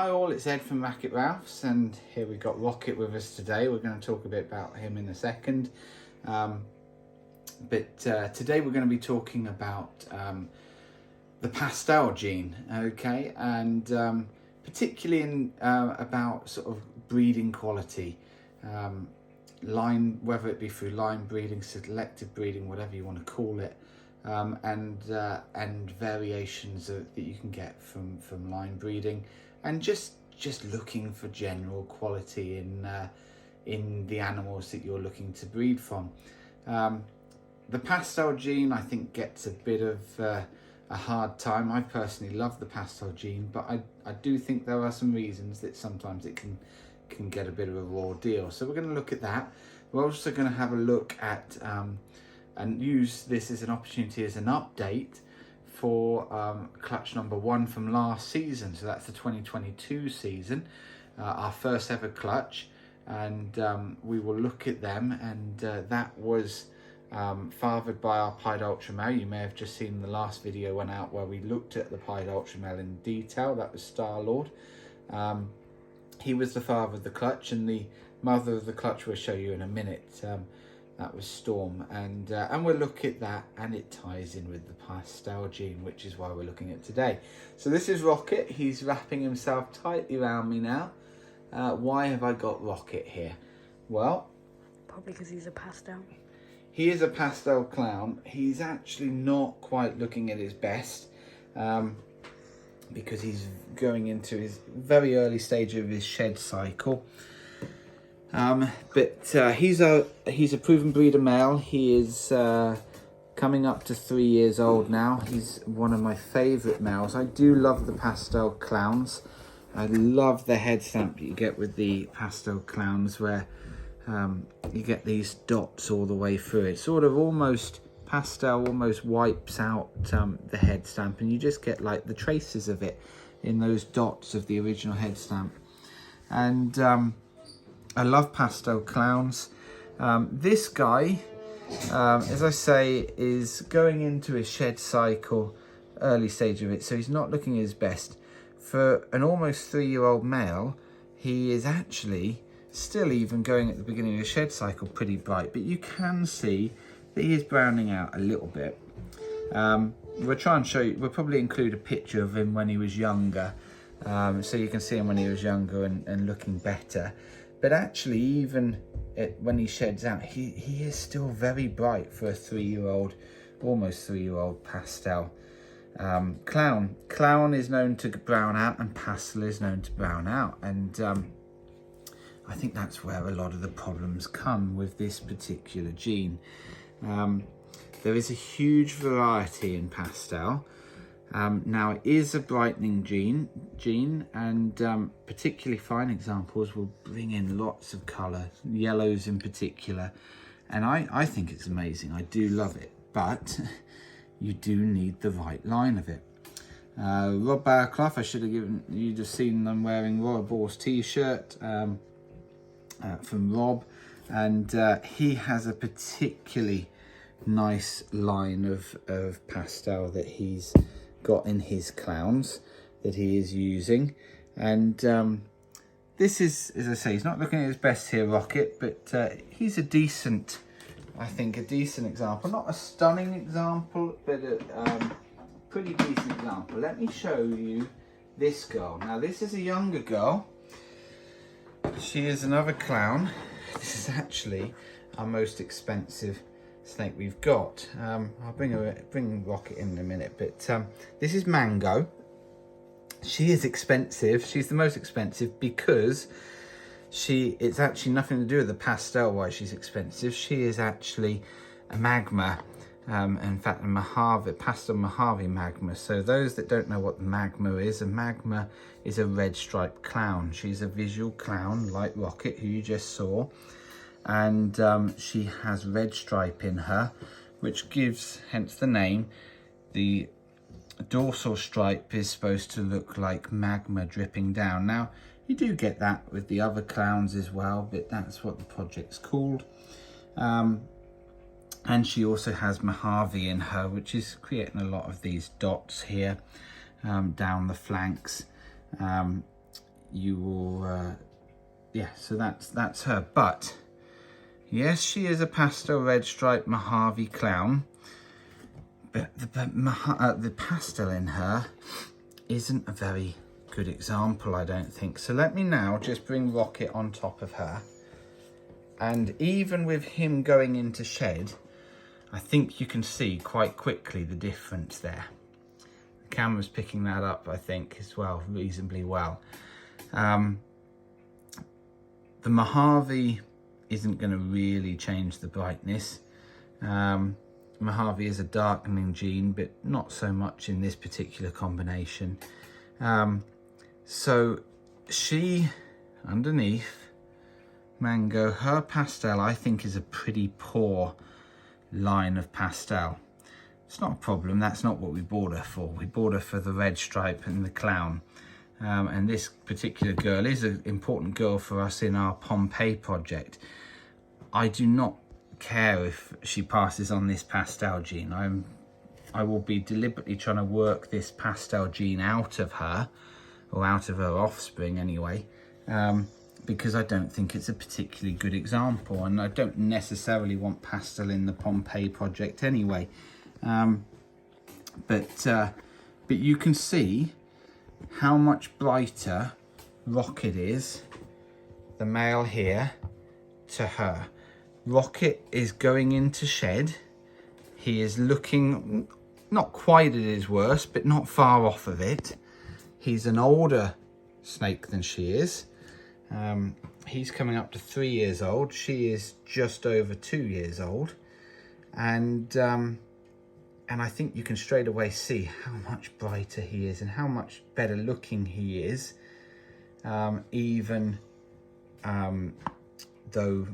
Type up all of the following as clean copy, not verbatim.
Hi all, it's Ed from Racket Ralph's, and here we've got Rocket with us today. We're going to talk a bit about him in a second. But today we're going to be talking about the pastel gene, okay? And particularly in about sort of breeding quality, whether it be through line breeding, selective breeding, whatever you want to call it. And variations that you can get from line breeding, and just looking for general quality in the animals that you're looking to breed from. The pastel gene, I think, gets a bit of a hard time. I personally love the pastel gene, but I do think there are some reasons that sometimes it can get a bit of a raw deal. So we're going to look at that. We're also going to have a look at and use this as an opportunity as an update for clutch number 1 from last season. So that's the 2022 season, our first ever clutch, and we will look at them. And that was fathered by our Pied Ultra male. You may have just seen the last video went out where we looked at the Pied Ultra male in detail. That was Star-Lord. He was the father of the clutch, and the mother of the clutch we'll show you in a minute. That was Storm, and we'll look at that, and it ties in with the pastel gene, which is why we're looking at today. So this is Rocket. He's wrapping himself tightly around me now. Why have I got Rocket here? Well, probably because he's a pastel. He is a pastel clown. He's actually not quite looking at his best because he's going into his very early stage of his shed cycle. But he's a proven breeder male. He is coming up to 3 years old now. He's one of my favourite males. I do love the Pastel Clowns. I love the head stamp you get with the Pastel Clowns, where you get these dots all the way through. It sort of pastel almost wipes out the head stamp, and you just get like the traces of it in those dots of the original head stamp. And I love Pastel Clowns. This guy, as I say, is going into his shed cycle, early stage of it, so he's not looking his best. For an almost 3-year-old male, he is actually still even going at the beginning of his shed cycle pretty bright, but you can see that he is browning out a little bit. We'll try and show you, we'll probably include a picture of him when he was younger, so you can see him when he was younger and looking better. But actually, even when he sheds out, he is still very bright for a 3-year-old, almost 3-year-old pastel clown. Clown is known to brown out, and pastel is known to brown out. And I think that's where a lot of the problems come with this particular gene. There is a huge variety in pastel. Now, it is a brightening gene, and particularly fine examples will bring in lots of colour, yellows in particular, and I think it's amazing. I do love it, but you do need the right line of it. Rob Barclough, I should have given you just seen them wearing Royal Boar's t-shirt from Rob, and he has a particularly nice line of pastel that he's got in his clowns that he is using. And this is, as I say, he's not looking at his best here, Rocket, but he's a decent, I think, a decent example. Not a stunning example, but a pretty decent example. Let me show you this girl. Now, this is a younger girl. She is another clown. This is actually our most expensive snake we've got. I'll bring Rocket in a minute, but this is Mango. She is expensive. She's the most expensive because it's actually nothing to do with the pastel why she's expensive. She is actually a magma, in fact a Mojave, pastel Mojave magma. So those that don't know what the magma is, a magma is a red striped clown. She's a visual clown like Rocket, who you just saw. And she has red stripe in her, which gives, hence the name. The dorsal stripe is supposed to look like magma dripping down. Now, you do get that with the other clowns as well, but that's what the project's called. And she also has Mojave in her, which is creating a lot of these dots here down the flanks. you will, yeah, so that's her. But yes, she is a pastel red striped Mojave clown, but the pastel in her isn't a very good example, I don't think. So let me now just bring Rocket on top of her. And even with him going into shed, I think you can see quite quickly the difference there. The camera's picking that up, I think, as well, reasonably well. The Mojave isn't going to really change the brightness. Mojave is a darkening gene, but not so much in this particular combination. So she, underneath, Mango, her pastel I think is a pretty poor line of pastel. It's not a problem, that's not what we bought her for. We bought her for the red stripe and the clown. And this particular girl is an important girl for us in our Pompeii project. I do not care if she passes on this pastel gene. I will be deliberately trying to work this pastel gene out of her, or out of her offspring anyway, because I don't think it's a particularly good example, and I don't necessarily want pastel in the Pompeii project anyway. But you can see how much brighter Rocket is, the male here, to her. Rocket is going into shed. He is looking not quite at his worst, but not far off of it. He's an older snake than she is. He's coming up to 3 years old. She is just over 2 years old. And I think you can straight away see how much brighter he is and how much better looking he is, even though,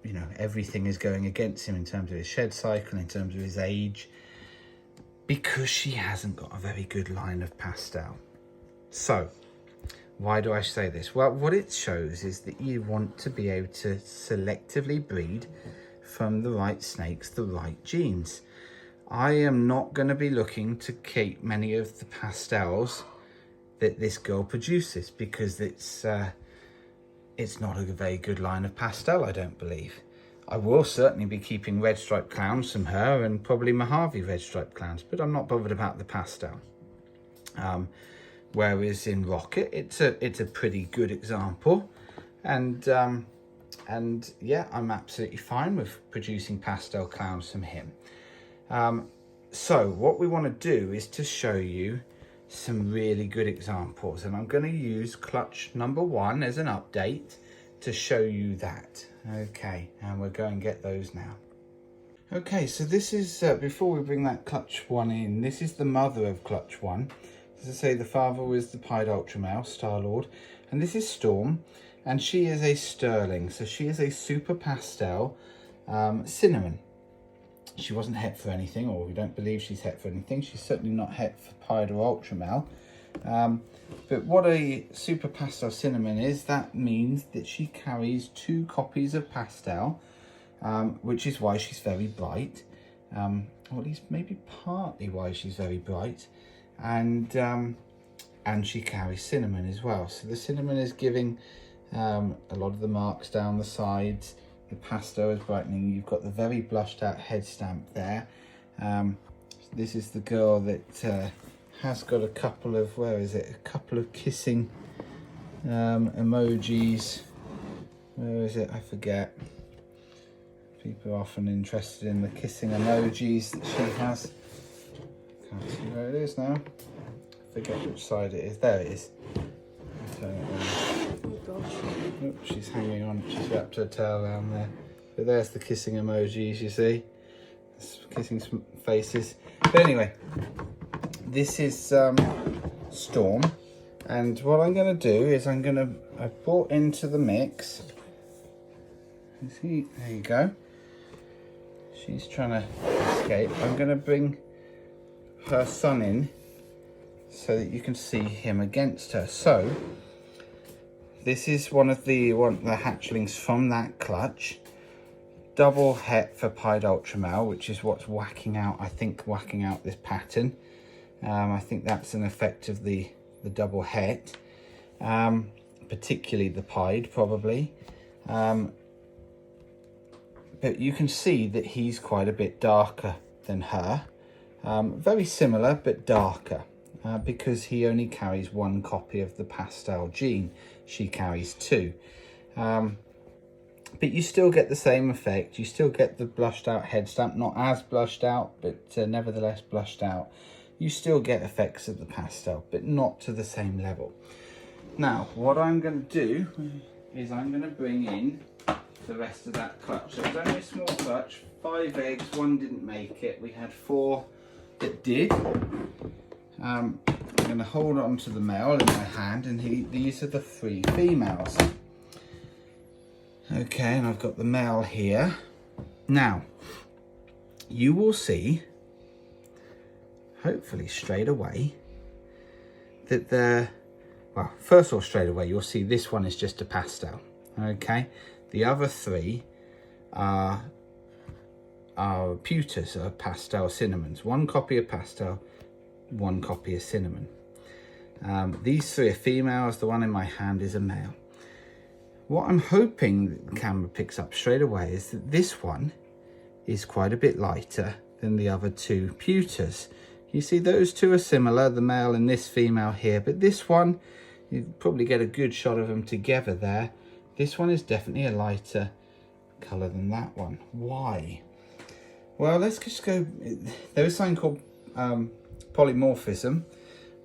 you know, everything is going against him in terms of his shed cycle, in terms of his age, because she hasn't got a very good line of pastel. So, why do I say this? Well, what it shows is that you want to be able to selectively breed from the right snakes, the right genes. I am not going to be looking to keep many of the pastels that this girl produces, because it's not a very good line of pastel, I don't believe. I will certainly be keeping red striped clowns from her, and probably Mojave red striped clowns, but I'm not bothered about the pastel. Whereas in Rocket, it's a pretty good example, and yeah, I'm absolutely fine with producing pastel clowns from him. So what we want to do is to show you some really good examples, and I'm going to use clutch number 1 as an update to show you that. Okay, and we'll go and get those now. Okay, so this is, before we bring that clutch 1 in, this is the mother of clutch 1. As I say, the father was the pied ultra male, Star-Lord, and this is Storm, and she is a sterling, so she is a super pastel cinnamon. She wasn't het for anything, or we don't believe she's het for anything. She's certainly not het for pied or ultra male. But what a super pastel cinnamon is, that means that she carries 2 copies of pastel, which is why she's very bright, or at least maybe partly why she's very bright, and she carries cinnamon as well. So the cinnamon is giving a lot of the marks down the sides. The pastel is brightening. You've got the very blushed out head stamp there. This is the girl that has got a couple of, where is it? A couple of kissing emojis. Where is it? I forget. People are often interested in the kissing emojis that she has. Can't see where it is now. I forget which side it is. There it is. Oh, she's hanging on, she's wrapped her tail around there. But there's the kissing emojis, you see. Kissing faces. But anyway, this is Storm. And what I'm going to do is I've brought into the mix. You see, there you go. She's trying to escape. I'm going to bring her son in so that you can see him against her. So, this is one of the hatchlings from that clutch. Double het for pied ultra male, which is what's whacking out this pattern. I think that's an effect of the double het. particularly the pied probably. But you can see that he's quite a bit darker than her. Very similar, but darker, because he only carries one copy of the pastel gene. She carries two. But you still get the same effect. You still get the blushed out head stamp, not as blushed out, but nevertheless blushed out. You still get effects of the pastel, but not to the same level. Now, what I'm going to do is I'm going to bring in the rest of that clutch. So it was only a small clutch, 5 eggs, 1 didn't make it. We had 4 that did. I'm going to hold on to the male in my hand, and these are the 3 females. Okay, and I've got the male here. Now, you will see, hopefully straight away, that well, first of all, straight away, you'll see this one is just a pastel, okay? The other 3 are pewters, are pastel cinnamons. 1 copy of pastel, 1 copy of cinnamon. These 3 are females, the one in my hand is a male. What I'm hoping the camera picks up straight away is that this one is quite a bit lighter than the other 2 pewters. You see those 2 are similar, the male and this female here, but this one, you probably get a good shot of them together there. This one is definitely a lighter colour than that one. Why? Well, let's just go, there is something called polymorphism,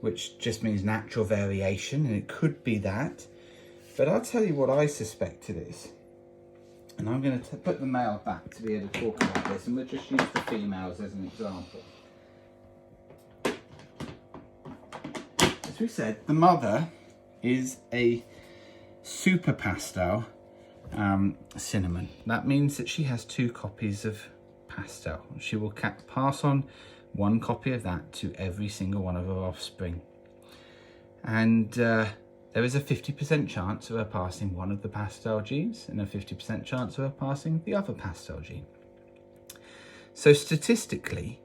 which just means natural variation, and it could be that. But I'll tell you what I suspect it is. And I'm going to put the male back to be able to talk about this, and we'll just use the females as an example. As we said, the mother is a super pastel cinnamon. That means that she has 2 copies of pastel. She will pass on 1 copy of that to every single one of her offspring. And there is a 50% chance of her passing one of the pastel genes and a 50% chance of her passing the other pastel gene. So statistically,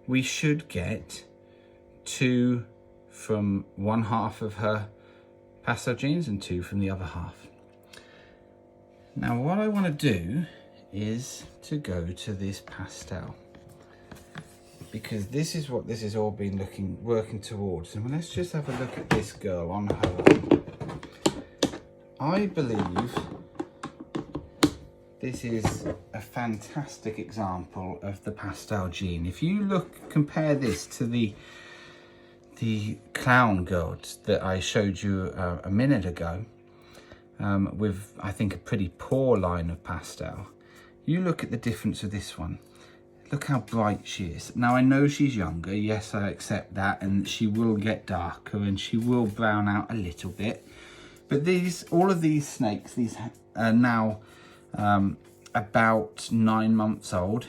we should get 2 from one half of her pastel genes and 2 from the other half. Now what I want to do is to go to this pastel, because this is what this has all been working towards. And let's just have a look at this girl on her own. I believe this is a fantastic example of the pastel gene. If you compare this to the clown girls that I showed you a minute ago, with I think a pretty poor line of pastel, you look at the difference of this one. Look how bright she is. Now I know she's younger, yes, I accept that, and she will get darker and she will brown out a little bit. But all of these snakes, these are now about 9 months old,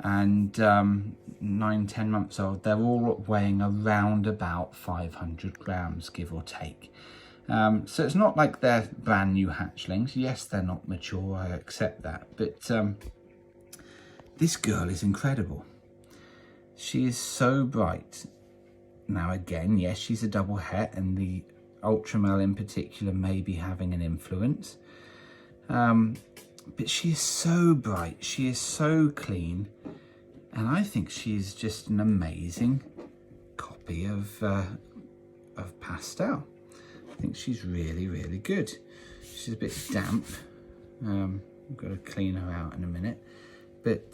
and 9-10 months old. They're all weighing around about 500 grams, give or take. So it's not like they're brand new hatchlings. Yes, they're not mature, I accept that. But this girl is incredible. She is so bright. Now again, yes, she's a double het, and the ultramel in particular may be having an influence. But she is so bright, she is so clean, and I think she is just an amazing copy of pastel. I think she's really, really good. She's a bit damp. I've got to clean her out in a minute. But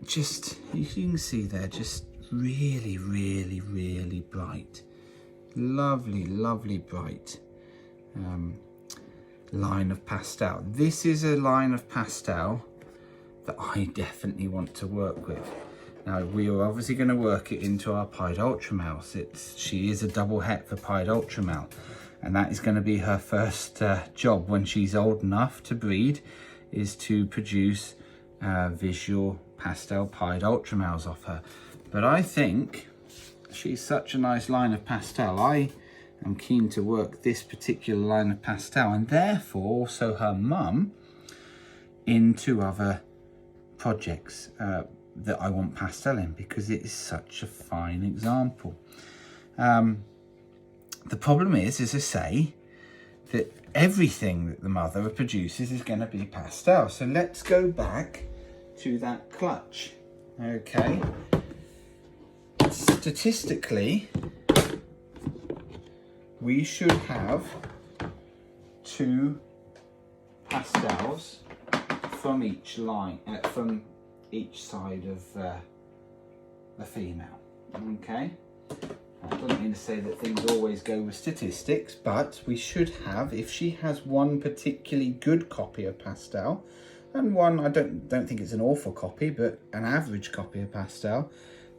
just, you can see there, just really, really, really bright. Lovely, lovely bright line of pastel. This is a line of pastel that I definitely want to work with. Now, we are obviously going to work it into our pied ultramels. She is a double het for pied ultramel, and that is going to be her first job when she's old enough to breed, is to produce visual pastel pied ultramels off her. But I think she's such a nice line of pastel. I am keen to work this particular line of pastel, and therefore also her mum, into other projects that I want pastel in, because it is such a fine example. The problem is, as I say, that everything that the mother produces is going to be pastel. So let's go back to that clutch. Okay. Statistically, we should have 2 pastels from each line, from each side of the female. Okay. I don't mean to say that things always go with statistics, but we should have, if she has one particularly good copy of pastel, and one, I don't think it's an awful copy, but an average copy of pastel,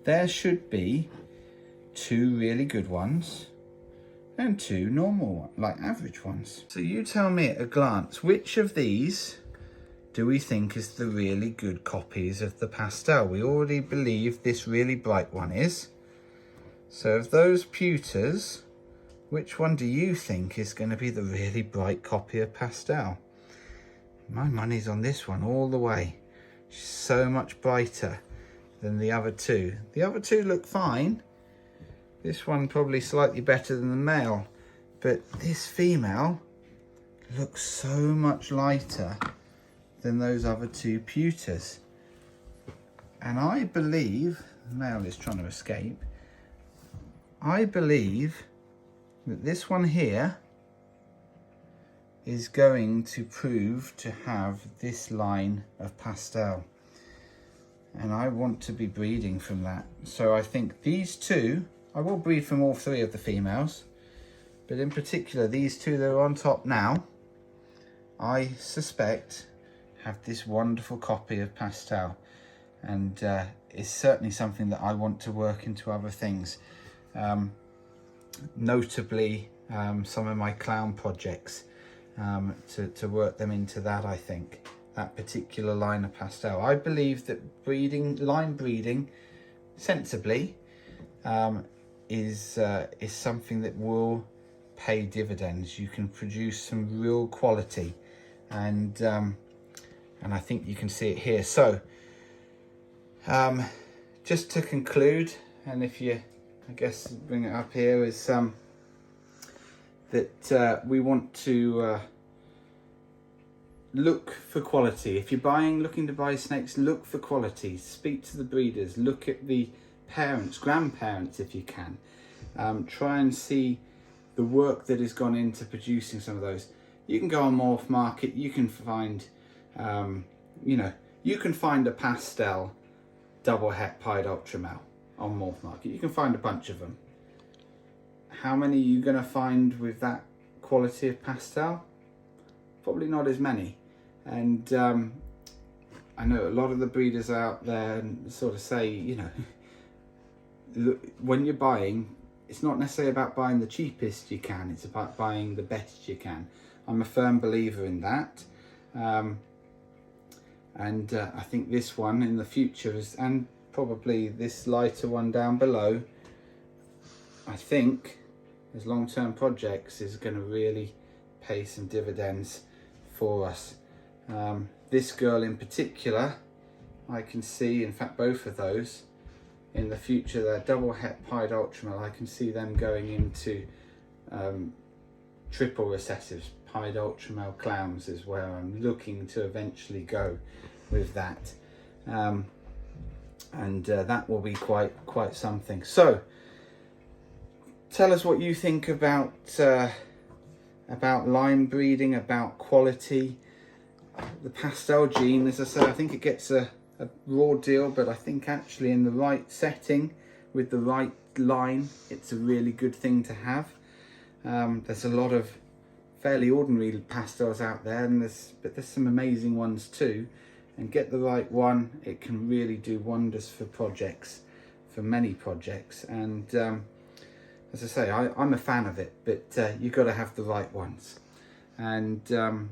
there should be 2 really good ones and 2 normal, like average ones. So you tell me at a glance, which of these do we think is the really good copies of the pastel? We already believe this really bright one is. So of those pewters, which one do you think is going to be the really bright copy of pastel? My money's on this one all the way. She's so much brighter than the other 2. The other 2 look fine. This one probably slightly better than the male, but this female looks so much lighter than those other 2 pewters. And I believe, the male is trying to escape, I believe that this one here is going to prove to have this line of pastel. And I want to be breeding from that. So I think these 2, I will breed from all 3 of the females, but in particular these 2 that are on top now, I suspect have this wonderful copy of pastel. And it's certainly something that I want to work into other things. Notably some of my clown projects, to work them into that. I think that particular line of pastel, I believe that line breeding sensibly is something that will pay dividends. You can produce some real quality, and I think you can see it here. So just to conclude, and if you, I guess, bring it up here, is that we want to look for quality. If you're looking to buy snakes, look for quality. Speak to the breeders. Look at the parents, grandparents, if you can. Try and see the work that has gone into producing some of those. You can go on Morph Market. You can find, you can find a pastel double het pied ultra male on Morph Market. You can find a bunch of them. How many are you going to find with that quality of pastel? Probably not as many. And I know a lot of the breeders out there and sort of say, look, when you're buying, it's not necessarily about buying the cheapest you can, it's about buying the best you can. I'm a firm believer in that. And I think this one in the future is, and probably this lighter one down below, I think as long-term projects is going to really pay some dividends for us. This girl in particular, I can see, in fact both of those in the future, they're double het pied ultramale. I can see them going into triple recessives. Pied ultramale clowns is where I'm looking to eventually go with that, and that will be quite something. So tell us what you think about line breeding, about quality. The pastel gene, as I say, I think it gets a raw deal, but I think actually in the right setting with the right line, it's a really good thing to have. There's a lot of fairly ordinary pastels out there, but there's some amazing ones too. And get the right one, it can really do wonders for projects, for many projects. And as I say, I'm a fan of it, but you've got to have the right ones. And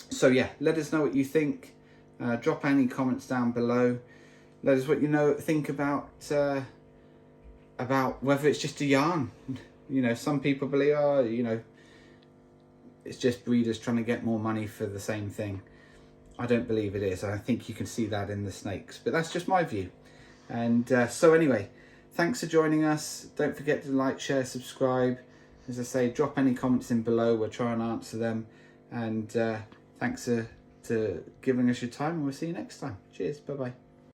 so yeah, let us know what you think. Drop any comments down below. Let us what you think about whether it's just a yarn. Some people believe, it's just breeders trying to get more money for the same thing. I don't believe it is. I think you can see that in the snakes, but that's just my view. And so anyway, thanks for joining us. Don't forget to like, share, subscribe. as I say, drop any comments in below. We'll try and answer them. And thanks to giving us your time, and we'll see you next time. Cheers. Bye bye.